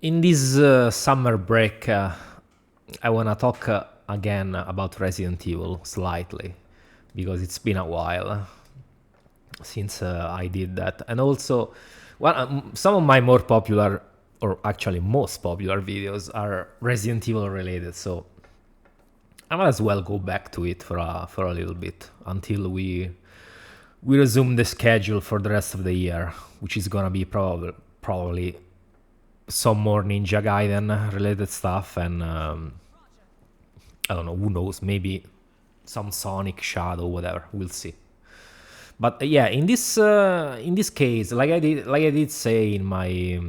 In this summer break, I want to talk again about Resident Evil slightly because it's been a while since I did that. And also, some of my more popular, or actually most popular videos are Resident Evil related. So I might as well go back to it for a little bit until we resume the schedule for the rest of the year, which is gonna be probably some more Ninja Gaiden related stuff, and I don't know, who knows, maybe some Sonic Shadow, whatever. We'll see. But yeah, in this case, like I did say in my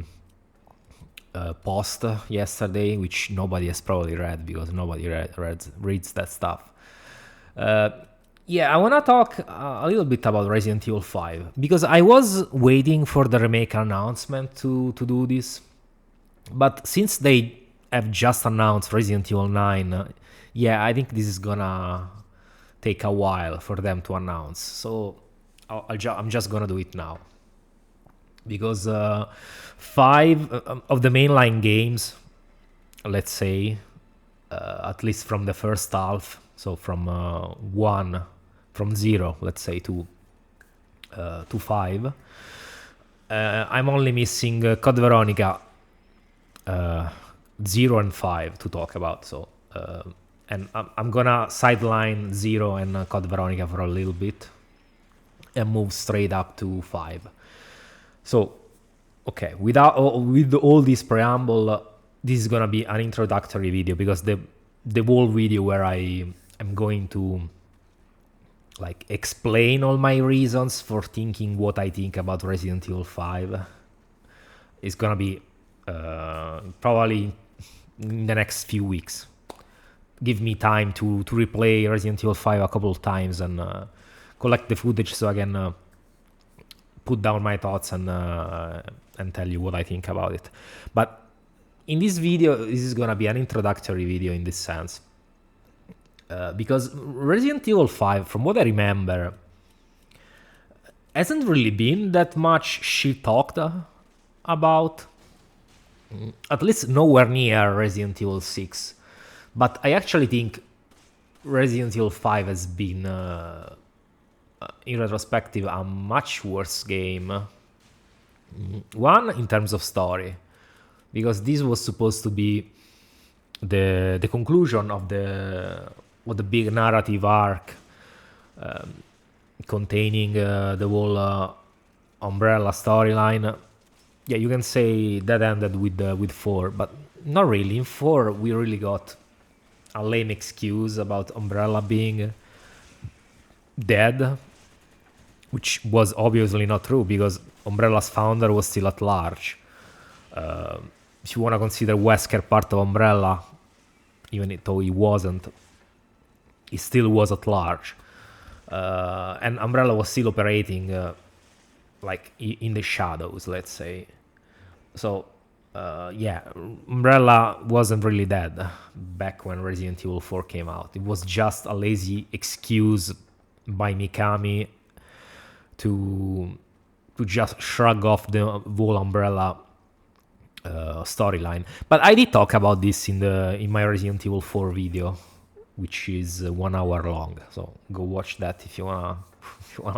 post yesterday, which nobody has probably read because nobody reads that stuff. Uh, yeah, I want to talk a little bit about Resident Evil 5 because I was waiting for the remake announcement to do this. But since they have just announced Resident Evil 9, yeah, I think this is gonna take a while for them to announce. So I'm just gonna do it now. Because five of the mainline games, let's say, at least from the first half, so from from zero, let's say, to five, I'm only missing Code Veronica 0 and 5 to talk about. So, and I'm gonna sideline 0 and Code Veronica for a little bit and move straight up to 5. So, okay, with all this preamble, this is gonna be an introductory video because the whole video where I am going to like explain all my reasons for thinking what I think about Resident Evil 5 is gonna be probably in the next few weeks. Give me time to replay Resident Evil 5 a couple of times and collect the footage so I can put down my thoughts and tell you what I think about it. But in this video, this is gonna be an introductory video in this sense. Because Resident Evil 5, from what I remember, hasn't really been that much shit talked about. At least nowhere near Resident Evil 6. But I actually think Resident Evil 5 has been, in retrospective, a much worse game. One, in terms of story, because this was supposed to be the conclusion of the big narrative arc, containing the whole Umbrella storyline. Yeah, you can say that ended with 4, but not really. In 4, we really got a lame excuse about Umbrella being dead, which was obviously not true because Umbrella's founder was still at large. If you want to consider Wesker part of Umbrella, even though he wasn't, he still was at large. And Umbrella was still operating like in the shadows, let's say. So, yeah, Umbrella wasn't really dead back when Resident Evil 4 came out. It was just a lazy excuse by Mikami to just shrug off the whole Umbrella storyline. But I did talk about this in my Resident Evil 4 video, which is 1 hour long. So go watch that if you wanna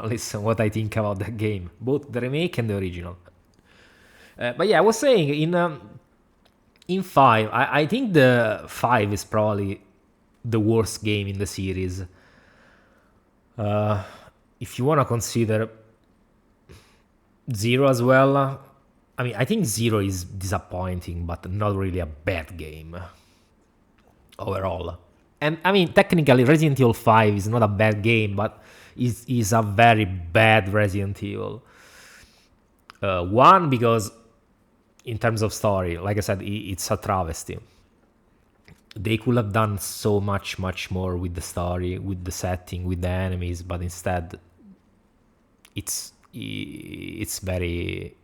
listen what I think about the game, both the remake and the original. But yeah, I was saying in 5, I think the 5 is probably the worst game in the series. If you want to consider 0 as well, I mean, I think 0 is disappointing, but not really a bad game overall. And I mean, technically, Resident Evil 5 is not a bad game, but is a very bad Resident Evil. One, because in terms of story, like I said, it's a travesty. They could have done so much more with the story, with the setting, with the enemies, but instead, it's very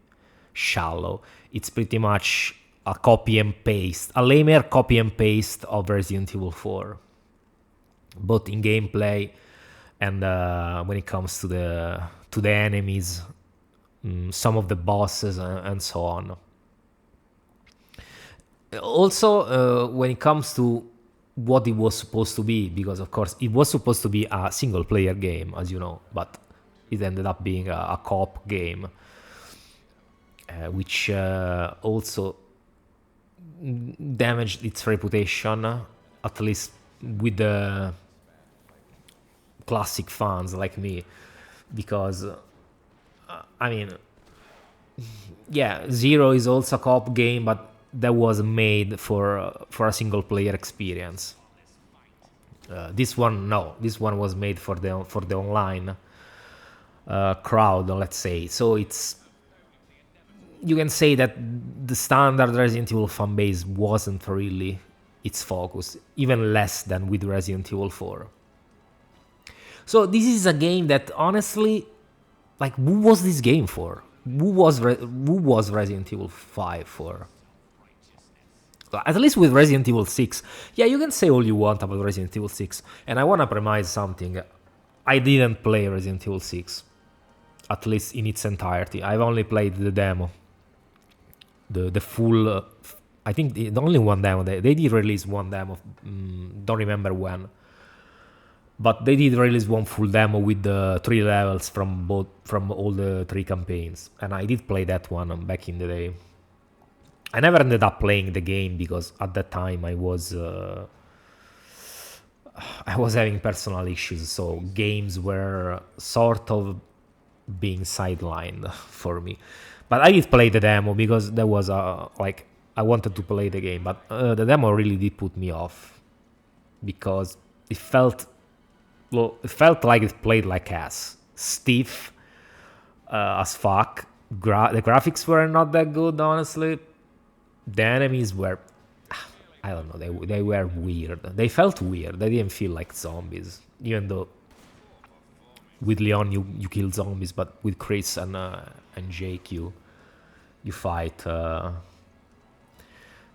shallow. It's pretty much a copy and paste, a lamer copy and paste of Resident Evil 4, both in gameplay and when it comes to the enemies, some of the bosses, and so on. Also, when it comes to what it was supposed to be, because of course it was supposed to be a single player game, as you know, but it ended up being a co-op game, which also damaged its reputation, at least with the classic fans like me, because I mean, yeah, Zero is also a co-op game, but that was made for a single player experience. This one, no, this one was made for the online crowd, let's say. So it's, you can say that the standard Resident Evil fan base wasn't really its focus, even less than with Resident Evil 4. So this is a game that honestly, like, who was this game for? Who was Resident Evil 5 for? At least with Resident Evil 6. Yeah, you can say all you want about Resident Evil 6. And I want to premise something. I didn't play Resident Evil 6. At least in its entirety. I've only played the demo. The full... I think the only one demo. They did release one demo. Don't remember when. But they did release one full demo with the 3 levels from all the 3 campaigns. And I did play that one back in the day. I never ended up playing the game because at that time I was having personal issues, so games were sort of being sidelined for me. But I did play the demo because there was like, I wanted to play the game, but the demo really did put me off because it felt like it played like ass, stiff as fuck. The graphics were not that good, honestly. The enemies were, I don't know, they were weird. They felt weird. They didn't feel like zombies, even though with Leon you kill zombies, but with Chris and Jake you fight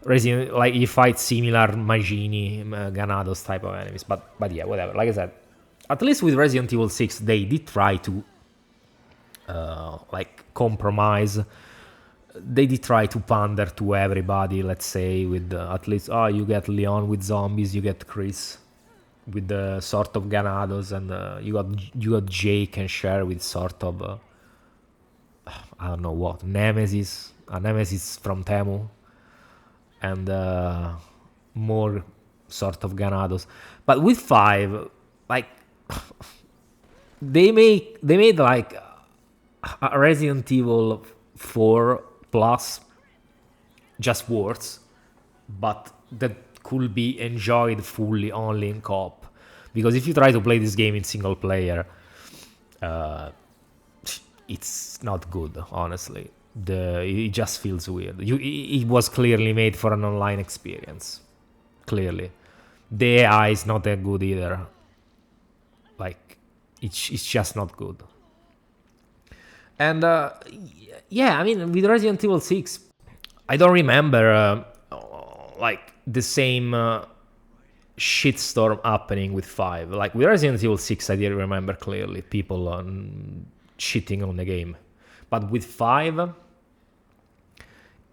you fight similar Magini, Ganados type of enemies. But yeah, whatever. Like I said, at least with Resident Evil 6 they did try to compromise. They did try to pander to everybody, let's say, with at least, you get Leon with zombies, you get Chris with the sort of Ganados, and you got Jake and Cher with sort of I don't know what, Nemesis, a Nemesis from Temu, and more sort of Ganados. But with 5, like, they made like a Resident Evil 4 plus just words, but that could be enjoyed fully only in co-op. Because if you try to play this game in single player, it's not good, honestly. It just feels weird. It was clearly made for an online experience. Clearly. The AI is not that good either. Like, it's just not good. And yeah, I mean, with Resident Evil 6, I don't remember like the same shitstorm happening with 5. Like with Resident Evil 6, I did remember clearly people shitting on the game. But with 5,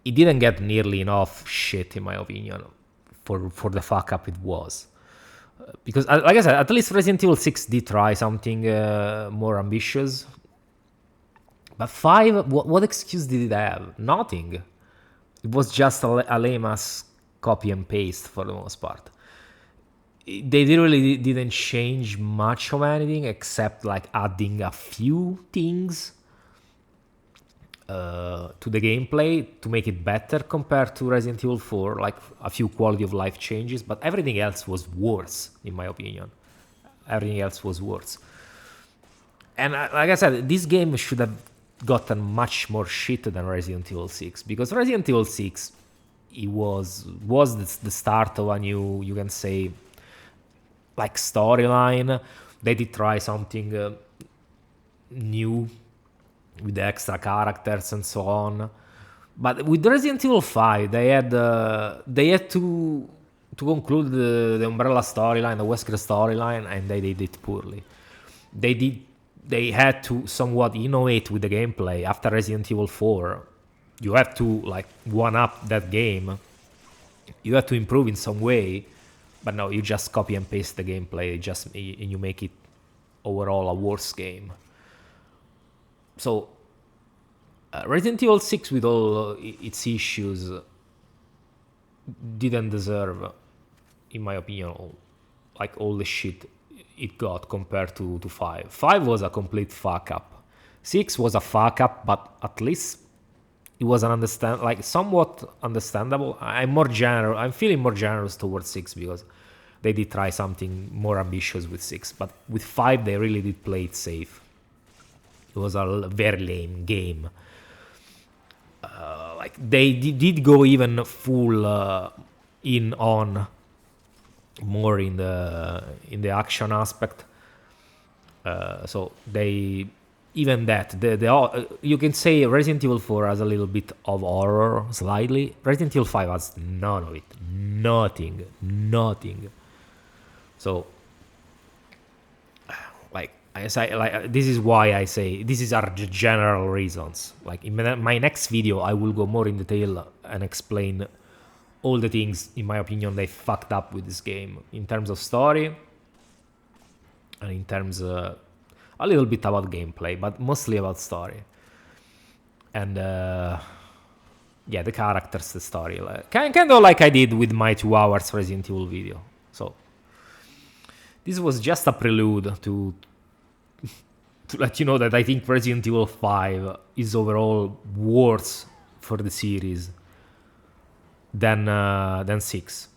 it didn't get nearly enough shit, in my opinion, for the fuck up it was. Because, like I said, at least Resident Evil 6 did try something more ambitious. But 5, what excuse did it have? Nothing. It was just a lame-ass copy and paste for the most part. They really didn't change much of anything except like adding a few things to the gameplay to make it better compared to Resident Evil 4, like a few quality of life changes, but everything else was worse, in my opinion. Everything else was worse. And like I said, this game should have gotten much more shit than Resident Evil 6, because Resident Evil 6, it was the start of a new, you can say, like, storyline. They did try something new with the extra characters and so on, but with Resident Evil 5 they had to conclude the Umbrella storyline, the Wesker storyline, and they did it poorly. They had to somewhat innovate with the gameplay. After Resident Evil 4, you have to like one up that game You have to improve in some way, but no, you just copy and paste the gameplay, and you make it overall a worse game. So Resident Evil 6, with all its issues, didn't deserve, in my opinion, like all the shit it got compared to 5. 5 was a complete fuck up. 6 was a fuck up, but at least it was somewhat understandable. I'm feeling more generous towards 6 because they did try something more ambitious with 6, but with 5 they really did play it safe. It was a very lame game. They did go even full in on more in the action aspect. So they even that you can say Resident Evil 4 has a little bit of horror, slightly. Resident Evil 5 has none of it, nothing. So this is why I say these are the general reasons. Like in my next video, I will go more in detail and explain all the things, in my opinion, they fucked up with this game in terms of story and in terms a little bit about gameplay, but mostly about story. And yeah, the characters, the story, kind of like I did with my 2 hours Resident Evil video. So this was just a prelude to let you know that I think Resident Evil 5 is overall worse for the series than 6.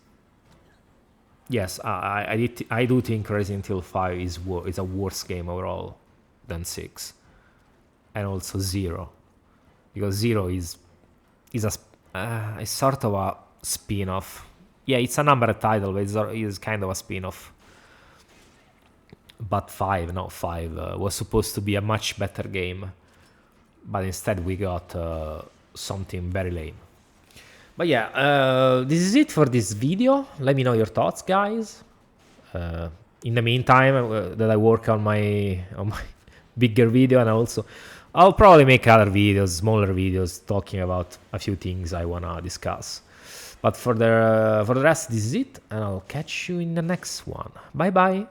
Yes, I do think Resident Evil 5 is a worse game overall than 6, and also 0, because 0 is a sort of a spin-off. Yeah, it's a numbered title, but it's kind of a spin-off. But 5 was supposed to be a much better game, but instead we got something very lame. But yeah, this is it for this video. Let me know your thoughts, guys. In the meantime, that I work on my bigger video, and also I'll probably make other videos, smaller videos, talking about a few things I wanna discuss. But for the rest, this is it, and I'll catch you in the next one. Bye bye.